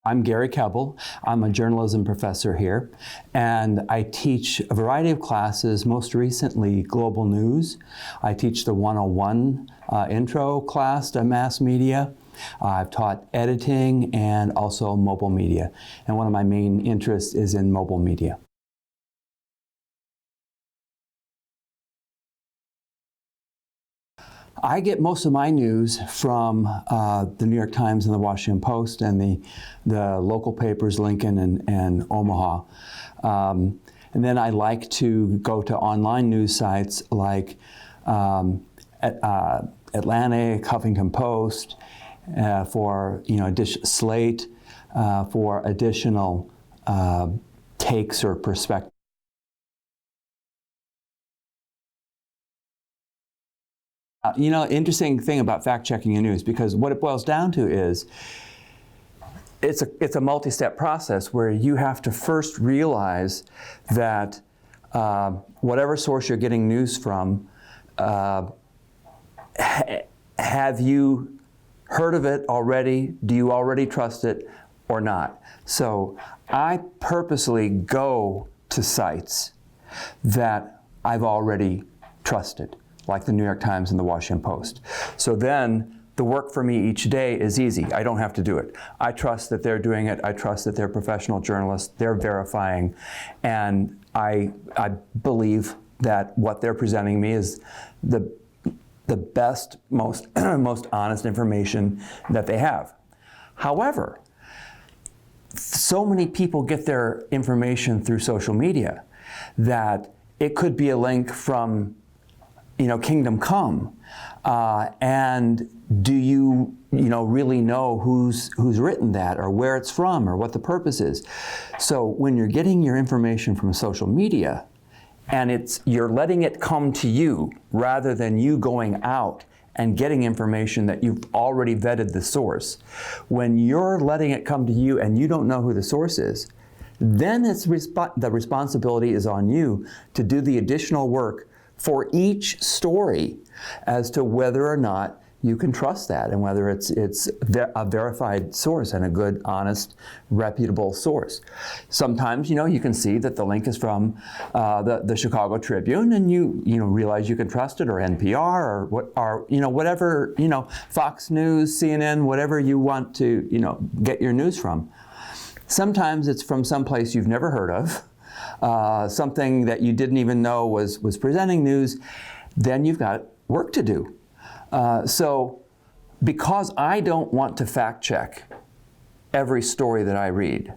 I'm Gary Kebbel. I'm a journalism professor here, and I teach a variety of classes, most recently global news. I teach the 101 intro class to mass media. I've taught editing and also mobile media, and one of my main interests is in mobile media. I get most of my news from the New York Times and the Washington Post and the local papers, Lincoln and Omaha. And then I like to go to online news sites like Atlantic, Huffington Post, for Slate, for additional takes or perspectives. Interesting thing about fact-checking your news, because what it boils down to is it's a multi-step process where you have to first realize that whatever source you're getting news from, have you heard of it already? Do you already trust it or not? So I purposely go to sites that I've already trusted, like the New York Times and the Washington Post. So then the work for me each day is easy. I don't have to do it. I trust that they're doing it. I trust that they're professional journalists. They're verifying. And I believe that what they're presenting me is the best, most honest information that they have. However, so many people get their information through social media that it could be a link from Kingdom Come, and do you really know who's written that, or where it's from, or what the purpose is? So when you're getting your information from social media, and you're letting it come to you rather than you going out and getting information that you've already vetted the source, when you're letting it come to you and you don't know who the source is, then the responsibility is on you to do the additional work for each story as to whether or not you can trust that, and whether it's a verified source and a good, honest, reputable source. Sometimes, you can see that the link is from the Chicago Tribune, and you realize you can trust it, or NPR, or whatever, Fox News, CNN, whatever you want to get your news from. Sometimes it's from someplace you've never heard of. Something that you didn't even know was presenting news. Then you've got work to do. So because I don't want to fact check every story that I read,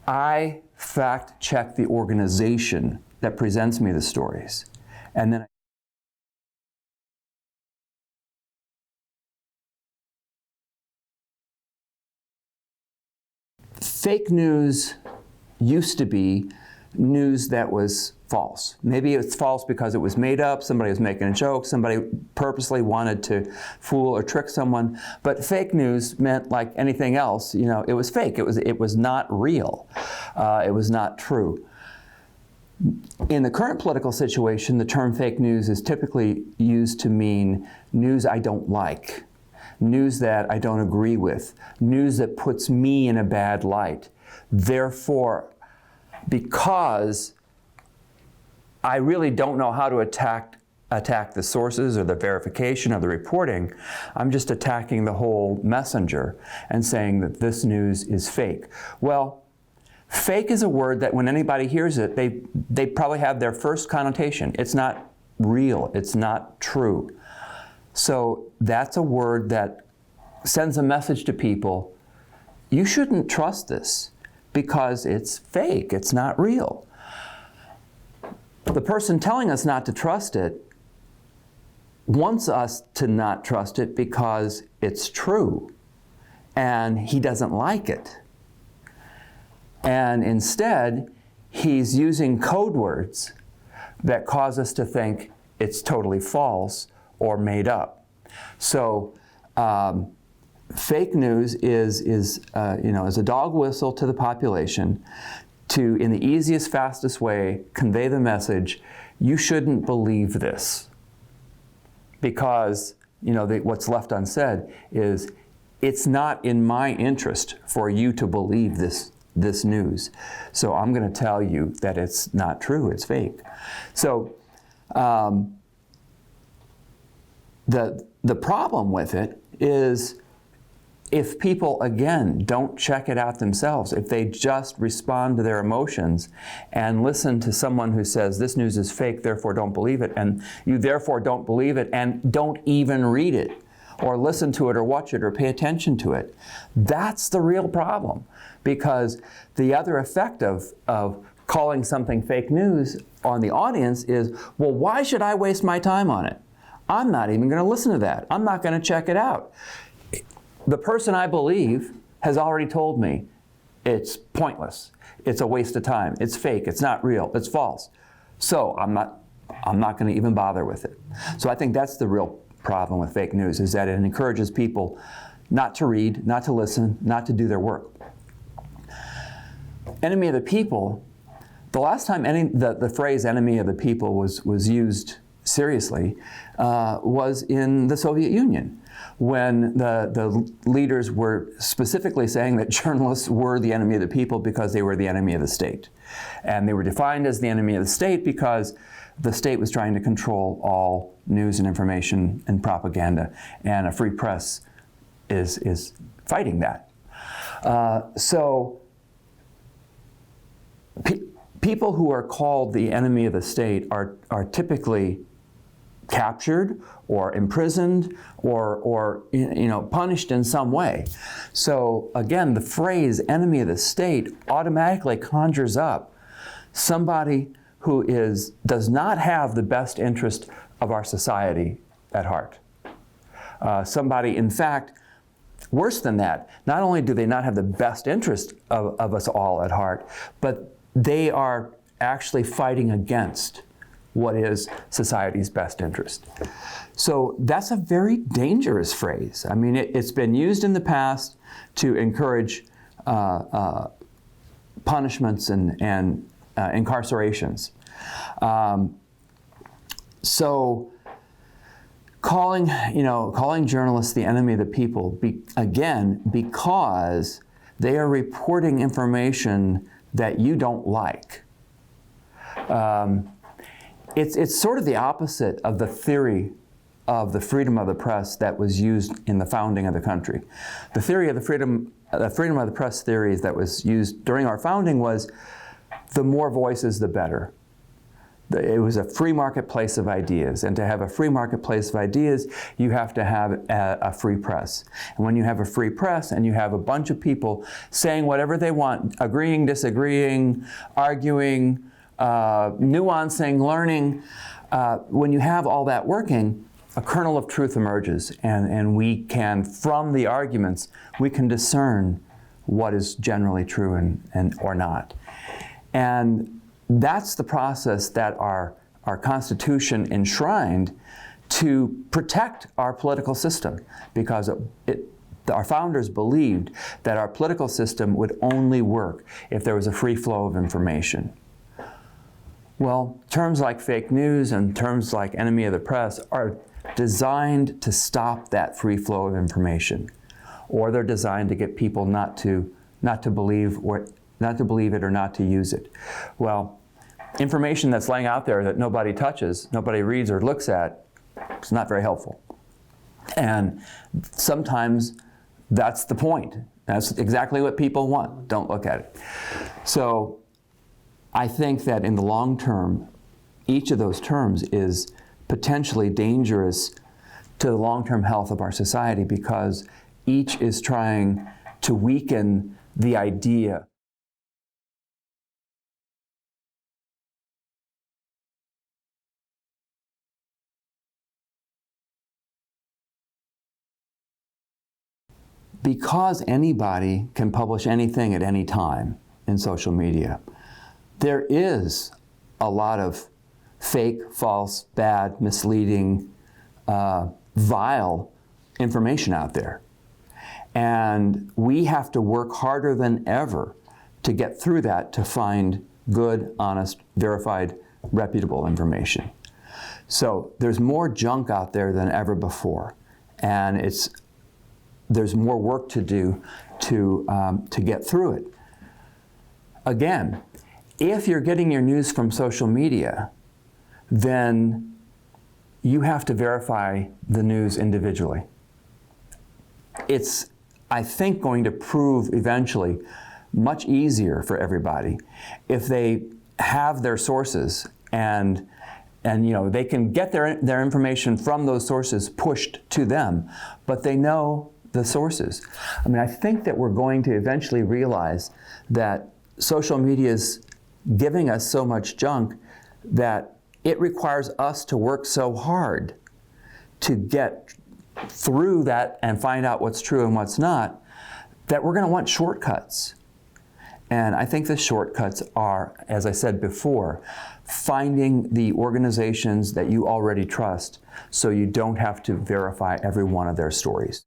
I fact check the organization that presents me the stories. And then fake news used to be news that was false. Maybe it's false because it was made up, somebody was making a joke, somebody purposely wanted to fool or trick someone. But fake news meant, like anything else, it was fake. It was not real. It was not true. In the current political situation, the term fake news is typically used to mean news I don't like, news that I don't agree with, news that puts me in a bad light. Therefore, because I really don't know how to attack the sources or the verification or the reporting, I'm just attacking the whole messenger and saying that this news is fake. Well, fake is a word that when anybody hears it, they probably have their first connotation. It's not real. It's not true. So that's a word that sends a message to people. You shouldn't trust this because it's fake. It's not real. The person telling us not to trust it wants us to not trust it because it's true, and he doesn't like it. And instead, he's using code words that cause us to think it's totally false or made up. So fake news is a dog whistle to the population to, in the easiest, fastest way, convey the message, you shouldn't believe this. Because what's left unsaid is it's not in my interest for you to believe this news. So I'm going to tell you that it's not true, it's fake. So the problem with it is if people, again, don't check it out themselves, if they just respond to their emotions and listen to someone who says, this news is fake, therefore don't believe it, and you therefore don't believe it and don't even read it, or listen to it, or watch it, or pay attention to it, that's the real problem. Because the other effect of calling something fake news on the audience is, well, why should I waste my time on it? I'm not even going to listen to that. I'm not going to check it out. The person I believe has already told me it's pointless. It's a waste of time. It's fake. It's not real. It's false. So I'm not going to even bother with it. So I think that's the real problem with fake news, is that it encourages people not to read, not to listen, not to do their work. Enemy of the people, the last time the phrase enemy of the people was used seriously was in the Soviet Union, when the leaders were specifically saying that journalists were the enemy of the people because they were the enemy of the state. And they were defined as the enemy of the state because the state was trying to control all news and information and propaganda, and a free press is fighting that. People who are called the enemy of the state are typically captured or imprisoned or punished in some way. So again, the phrase enemy of the state automatically conjures up somebody who does not have the best interest of our society at heart. Somebody, in fact, worse than that, not only do they not have the best interest of us all at heart, but they are actually fighting against what is society's best interest. So that's a very dangerous phrase. I mean, it's been used in the past to encourage punishments and incarcerations. So calling journalists the enemy of the people, again, because they are reporting information that you don't like. It's sort of the opposite of the theory of the freedom of the press that was used in the founding of the country. The theory of the freedom of the press theories that was used during our founding was the more voices, the better. It was a free marketplace of ideas, and to have a free marketplace of ideas, you have to have a free press. And when you have a free press and you have a bunch of people saying whatever they want, agreeing, disagreeing, arguing, nuancing, learning, when you have all that working, a kernel of truth emerges, and we can, from the arguments, we can discern what is generally true and or not. And that's the process that our Constitution enshrined to protect our political system, because our founders believed that our political system would only work if there was a free flow of information. Well, terms like fake news and terms like enemy of the press are designed to stop that free flow of information, or they're designed to get people not to believe it or not to use it. Well, information that's laying out there that nobody touches, nobody reads or looks at, it's not very helpful. And sometimes that's the point. That's exactly what people want. Don't look at it. So I think that in the long term, each of those terms is potentially dangerous to the long-term health of our society, because each is trying to weaken the idea. Because anybody can publish anything at any time in social media, there is a lot of fake, false, bad, misleading, vile information out there. And we have to work harder than ever to get through that, to find good, honest, verified, reputable information. So there's more junk out there than ever before. And there's more work to do to get through it. Again, if you're getting your news from social media, then you have to verify the news individually. It's, I think, going to prove eventually much easier for everybody if they have their sources and they can get their information from those sources pushed to them, but they know the sources. I mean, I think that we're going to eventually realize that social media is giving us so much junk that it requires us to work so hard to get through that and find out what's true and what's not, that we're going to want shortcuts. And I think the shortcuts are, as I said before, finding the organizations that you already trust so you don't have to verify every one of their stories.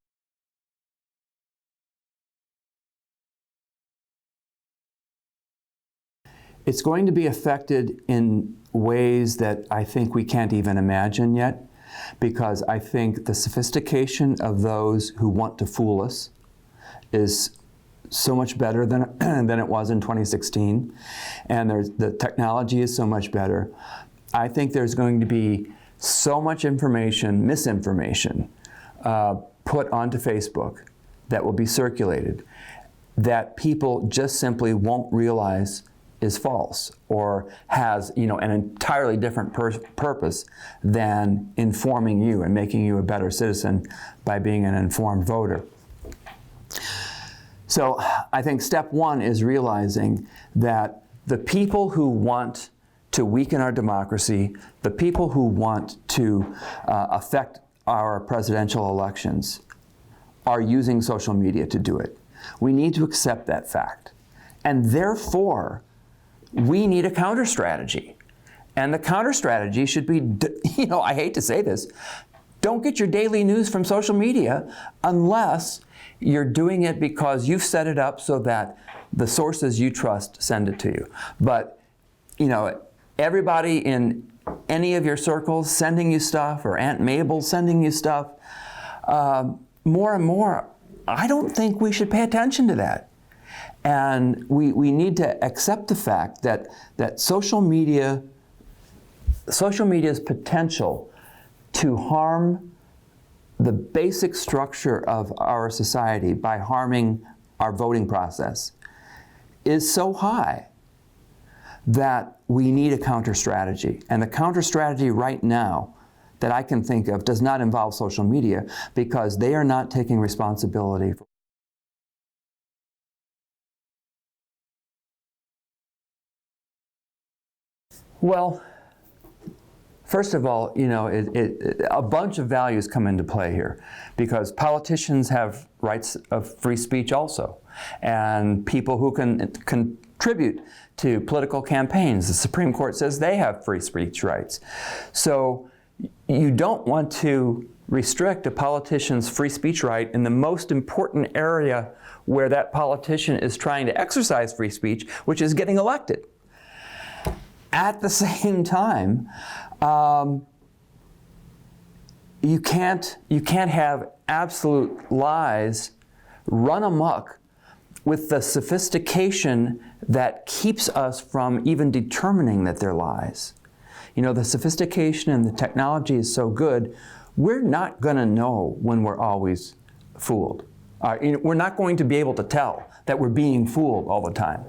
It's going to be affected in ways that I think we can't even imagine yet, because I think the sophistication of those who want to fool us is so much better than it was in 2016, and the technology is so much better. I think there's going to be so much information, misinformation, put onto Facebook that will be circulated that people just simply won't realize is false or has an entirely different purpose than informing you and making you a better citizen by being an informed voter. So I think step one is realizing that the people who want to weaken our democracy, the people who want to affect our presidential elections, are using social media to do it. We need to accept that fact. And therefore, we need a counter strategy. And the counter strategy should be, I hate to say this, don't get your daily news from social media unless you're doing it because you've set it up so that the sources you trust send it to you. But, everybody in any of your circles sending you stuff, or Aunt Mabel sending you stuff, more and more, I don't think we should pay attention to that. And we need to accept the fact that social media's potential to harm the basic structure of our society by harming our voting process is so high that we need a counter strategy. And the counter strategy right now that I can think of does not involve social media, because they are not taking responsibility for Well, first of all, a bunch of values come into play here, because politicians have rights of free speech also, and people who can contribute to political campaigns, the Supreme Court says they have free speech rights. So you don't want to restrict a politician's free speech right in the most important area where that politician is trying to exercise free speech, which is getting elected. At the same time, you can't have absolute lies run amok with the sophistication that keeps us from even determining that they're lies. The sophistication and the technology is so good, we're not going to know when we're always fooled. We're not going to be able to tell that we're being fooled all the time.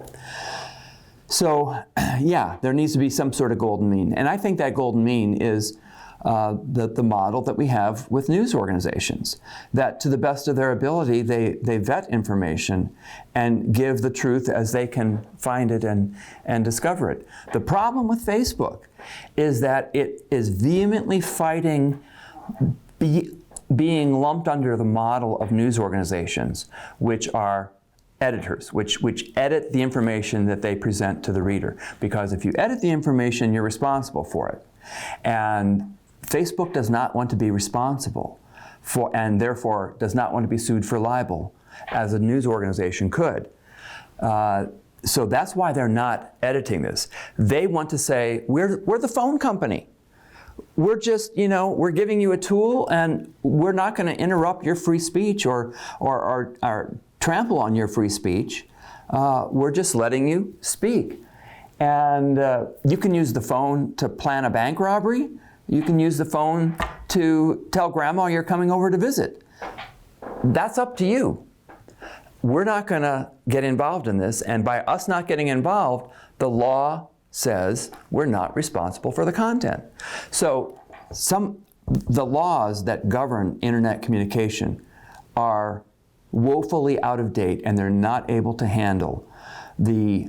So, yeah, there needs to be some sort of golden mean. And I think that golden mean is the model that we have with news organizations, that to the best of their ability, they vet information and give the truth as they can find it and discover it. The problem with Facebook is that it is vehemently fighting being lumped under the model of news organizations, which are editors, which edit the information that they present to the reader. Because if you edit the information, you're responsible for it. And Facebook does not want to be responsible for, and therefore does not want to be sued for libel, as a news organization could. So that's why they're not editing this. They want to say, we're the phone company. we're just, we're giving you a tool, and we're not going to interrupt your free speech or trample on your free speech. We're just letting you speak. And you can use the phone to plan a bank robbery. You can use the phone to tell grandma you're coming over to visit. That's up to you. We're not going to get involved in this, and by us not getting involved, the law says we're not responsible for the content. So the laws that govern internet communication are woefully out of date, and they're not able to handle the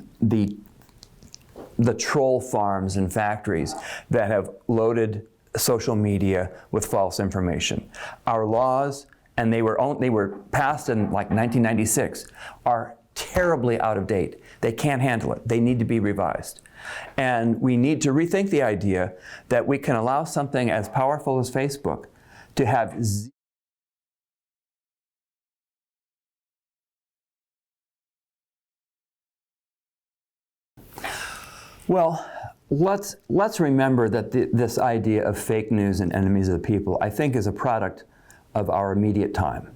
troll farms and factories that have loaded social media with false information. Our laws, and they were passed in like 1996, are terribly out of date. They can't handle it. They need to be revised. And we need to rethink the idea that we can allow something as powerful as Facebook to have Well, let's remember that this idea of fake news and enemies of the people, I think, is a product of our immediate time.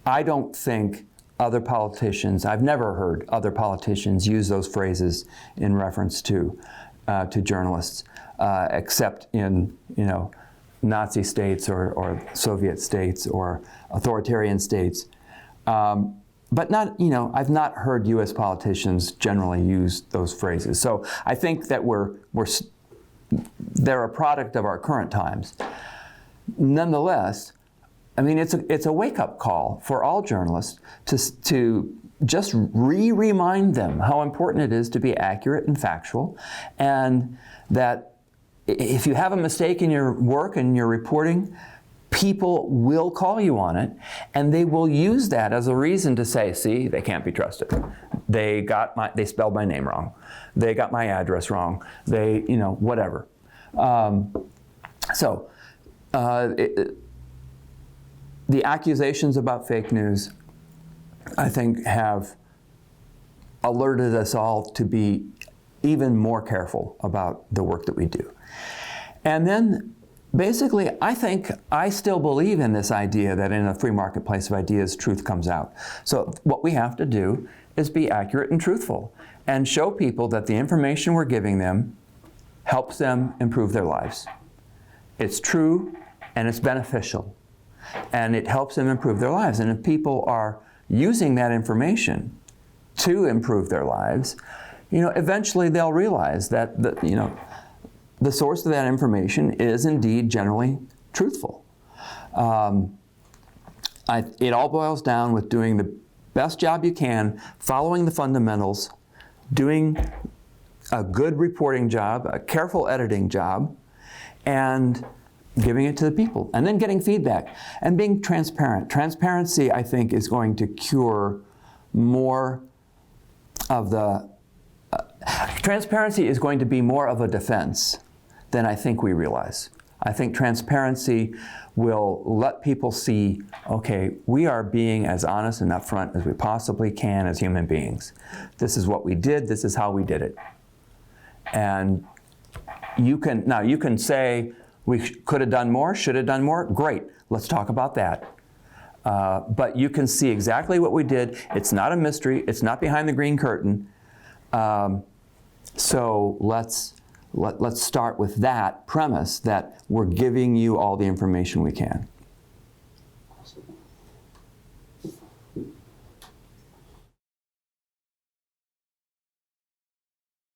I don't think other politicians, I've never heard other politicians use those phrases in reference to journalists, except in Nazi states or Soviet states or authoritarian states. But not, I've not heard U.S. politicians generally use those phrases. So I think that they're a product of our current times. Nonetheless, I mean, it's a wake-up call for all journalists to just remind them how important it is to be accurate and factual, and that if you have a mistake in your work and your reporting, people will call you on it, and they will use that as a reason to say, see, they can't be trusted. They spelled my name wrong. They got my address wrong. They, whatever. The accusations about fake news, I think, have alerted us all to be even more careful about the work that we do. And then, basically, I still believe in this idea that in a free marketplace of ideas, truth comes out. So what we have to do is be accurate and truthful and show people that the information we're giving them helps them improve their lives. It's true and it's beneficial, and it helps them improve their lives. And if people are using that information to improve their lives, eventually they'll realize that the source of that information is indeed generally truthful. It all boils down with doing the best job you can, following the fundamentals, doing a good reporting job, a careful editing job, and giving it to the people, and then getting feedback, and being transparent. Transparency, I think, is going to cure more of the... transparency is going to be more of a defense than I think we realize. I think transparency will let people see, okay, we are being as honest and upfront as we possibly can as human beings. This is what we did, this is how we did it. And you can say, we could have done more, should have done more, great, let's talk about that. But you can see exactly what we did. It's not a mystery, it's not behind the green curtain. So let's start with that premise that we're giving you all the information we can.